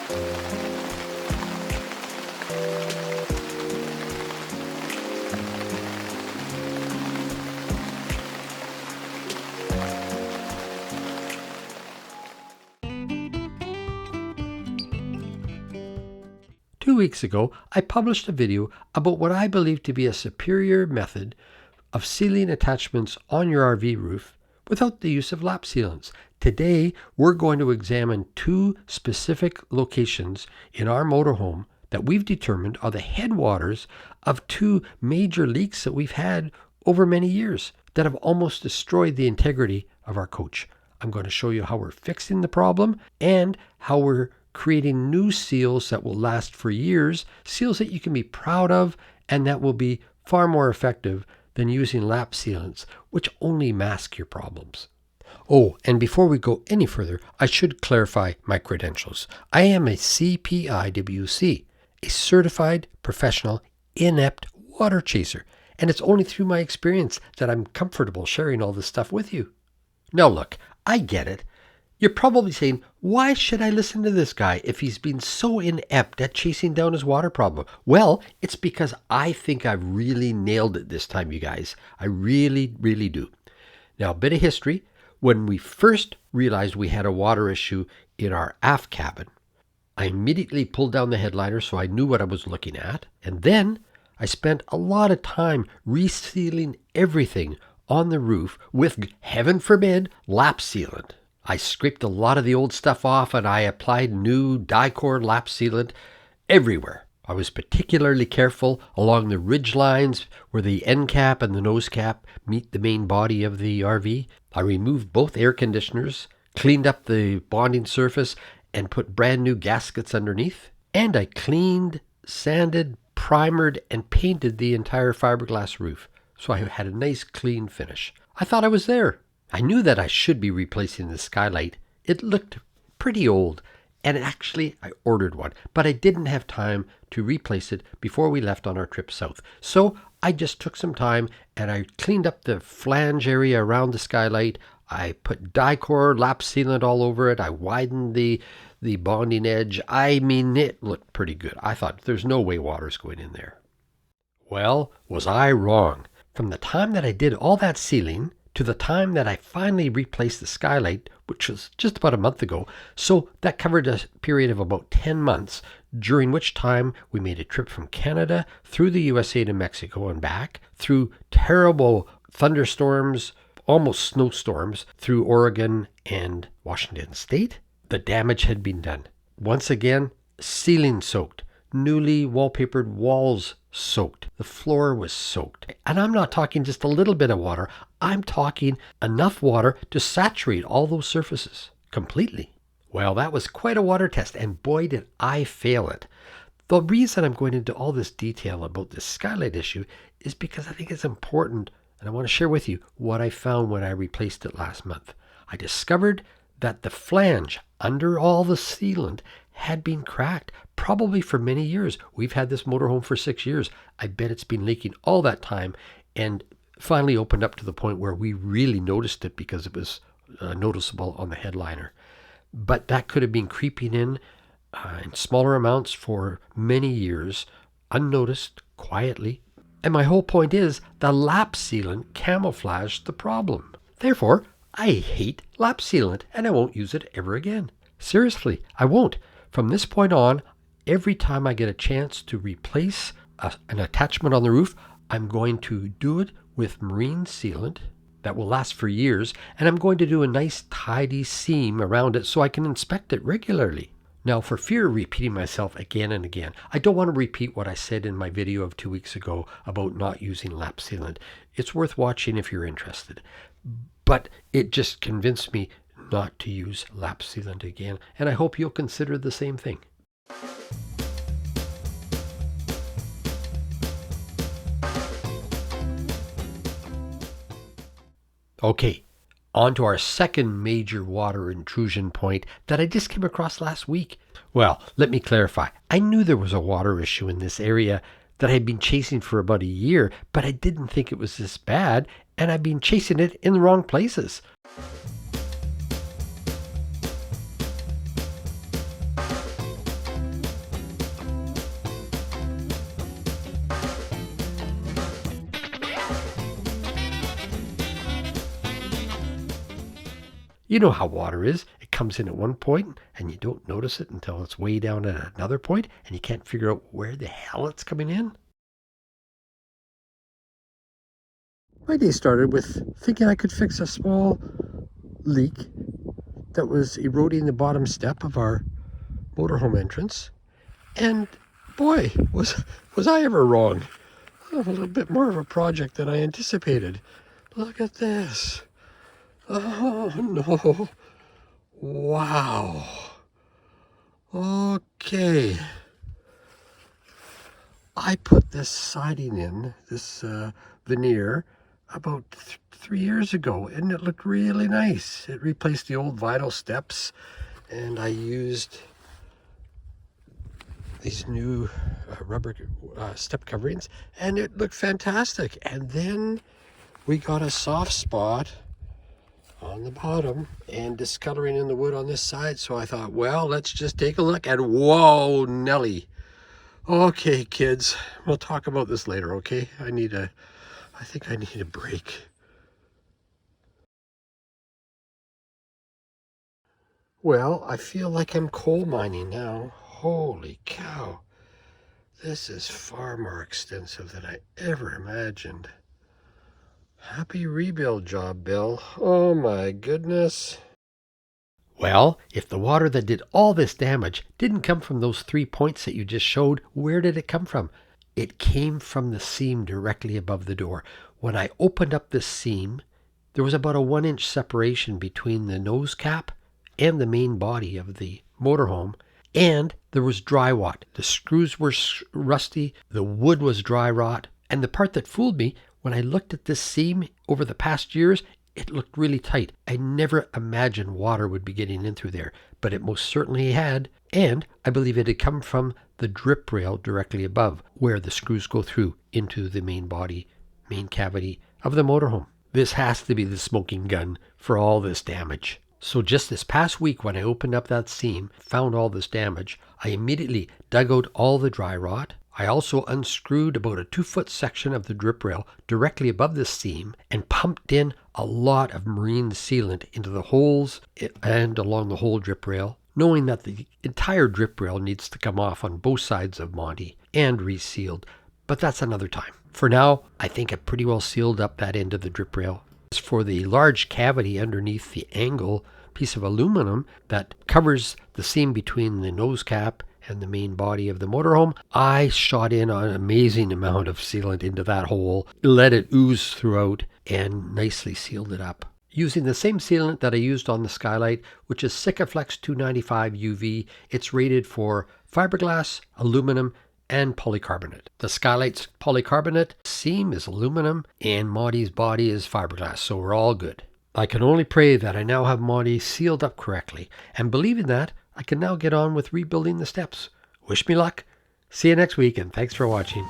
2 weeks ago, I published a video about what I believe to be a superior method of sealing attachments on your RV roof without the use of lap sealants. Today, we're going to examine two specific locations in our motorhome that we've determined are the headwaters of two major leaks that we've had over many years that have almost destroyed the integrity of our coach. I'm going to show you how we're fixing the problem and how we're creating new seals that will last for years, seals that you can be proud of and that will be far more effective than using lap sealants, which only mask your problems. Oh, and before we go any further, I should clarify my credentials. I am a CPIWC, a certified professional inept water chaser, and it's only through my experience that I'm comfortable sharing all this stuff with you. Now look, I get it. You're probably saying, why should I listen to this guy if he's been so inept at chasing down his water problem? Well, it's because I think I've really nailed it this time, you guys. I really, really do. Now, a bit of history. When we first realized we had a water issue in our aft cabin, I immediately pulled down the headliner so I knew what I was looking at. And then I spent a lot of time resealing everything on the roof with, heaven forbid, lap sealant. I scraped a lot of the old stuff off and I applied new Dicor lap sealant everywhere. I was particularly careful along the ridge lines where the end cap and the nose cap meet the main body of the RV. I removed both air conditioners, cleaned up the bonding surface, and put brand new gaskets underneath. And I cleaned, sanded, primered, and painted the entire fiberglass roof. So I had a nice clean finish. I thought I was there. I knew that I should be replacing the skylight. It looked pretty old, and actually I ordered one, but I didn't have time to replace it before we left on our trip south. So I just took some time and I cleaned up the flange area around the skylight. I put Dicor lap sealant all over it. I widened the bonding edge. I mean, it looked pretty good. I thought there's no way water's going in there. Well, was I wrong? From the time that I did all that sealing to the time that I finally replaced the skylight, which was just about a month ago. So that covered a period of about 10 months, during which time we made a trip from Canada through the USA to Mexico and back, through terrible thunderstorms, almost snowstorms, through Oregon and Washington State. The damage had been done. Once again, ceiling soaked, newly wallpapered walls soaked. The floor was soaked. And I'm not talking just a little bit of water. I'm talking enough water to saturate all those surfaces completely. Well, that was quite a water test, and boy, did I fail it. The reason I'm going into all this detail about this skylight issue is because I think it's important, and I want to share with you what I found when I replaced it last month. I discovered that the flange under all the sealant had been cracked, probably for many years. We've had this motorhome for 6 years. I bet it's been leaking all that time, and finally opened up to the point where we really noticed it because it was noticeable on the headliner. But that could have been creeping in smaller amounts for many years, unnoticed, quietly. And my whole point is the lap sealant camouflaged the problem. Therefore, I hate lap sealant and I won't use it ever again. Seriously, I won't. From this point on, every time I get a chance to replace an attachment on the roof, I'm going to do it with marine sealant that will last for years, and I'm going to do a nice tidy seam around it so I can inspect it regularly. Now, for fear of repeating myself again and again, I don't want to repeat what I said in my video of 2 weeks ago about not using lap sealant. It's worth watching if you're interested. But it just convinced me not to use lap sealant again, and I hope you'll consider the same thing. Okay, on to our second major water intrusion point that I just came across last week. Well, let me clarify. I knew there was a water issue in this area that I had been chasing for about a year, but I didn't think it was this bad, and I've been chasing it in the wrong places. You know how water is. It comes in at one point and you don't notice it until it's way down at another point and you can't figure out where the hell it's coming in. My day started with thinking I could fix a small leak that was eroding the bottom step of our motorhome entrance. And boy, was I ever wrong. A little bit more of a project than I anticipated. Look at this. Oh no. Wow. Okay. I put this siding in, this veneer, about 3 years ago, and it looked really nice. It replaced the old vinyl steps, and I used these new rubber step coverings, and it looked fantastic. And then we got a soft spot on the bottom and discoloring in the wood on this side, so I thought, well, let's just take a look. And whoa, Nelly. Okay, kids, we'll talk about this later, okay? I think I need a break. Well, I feel like I'm coal mining now. Holy cow. This is far more extensive than I ever imagined. Happy rebuild job, Bill. Oh my goodness. Well, if the water that did all this damage didn't come from those 3 points that you just showed, where did it come from? It came from the seam directly above the door. When I opened up this seam, there was about a 1-inch separation between the nose cap and the main body of the motorhome, and there was dry rot. The screws were rusty, the wood was dry rot, and the part that fooled me, when I looked at this seam over the past years, it looked really tight. I never imagined water would be getting in through there, but it most certainly had, and I believe it had come from the drip rail directly above, where the screws go through into the main body, main cavity of the motorhome. This has to be the smoking gun for all this damage. So just this past week, when I opened up that seam, found all this damage, I immediately dug out all the dry rot. I also unscrewed about a 2-foot section of the drip rail directly above this seam and pumped in a lot of marine sealant into the holes and along the whole drip rail, knowing that the entire drip rail needs to come off on both sides of Monty and resealed. But that's another time. For now, I think I pretty well sealed up that end of the drip rail. As for the large cavity underneath the angle piece of aluminum that covers the seam between the nose cap and the main body of the motorhome, I shot in an amazing amount of sealant into that hole, let it ooze throughout, and nicely sealed it up. Using the same sealant that I used on the skylight, which is Sikaflex 295 UV. It's rated for fiberglass, aluminum, and polycarbonate. The skylight's polycarbonate, seam is aluminum, and Monty's body is fiberglass, so we're all good. I can only pray that I now have Monty sealed up correctly, and believing that, I can now get on with rebuilding the steps. Wish me luck. See you next week, and thanks for watching.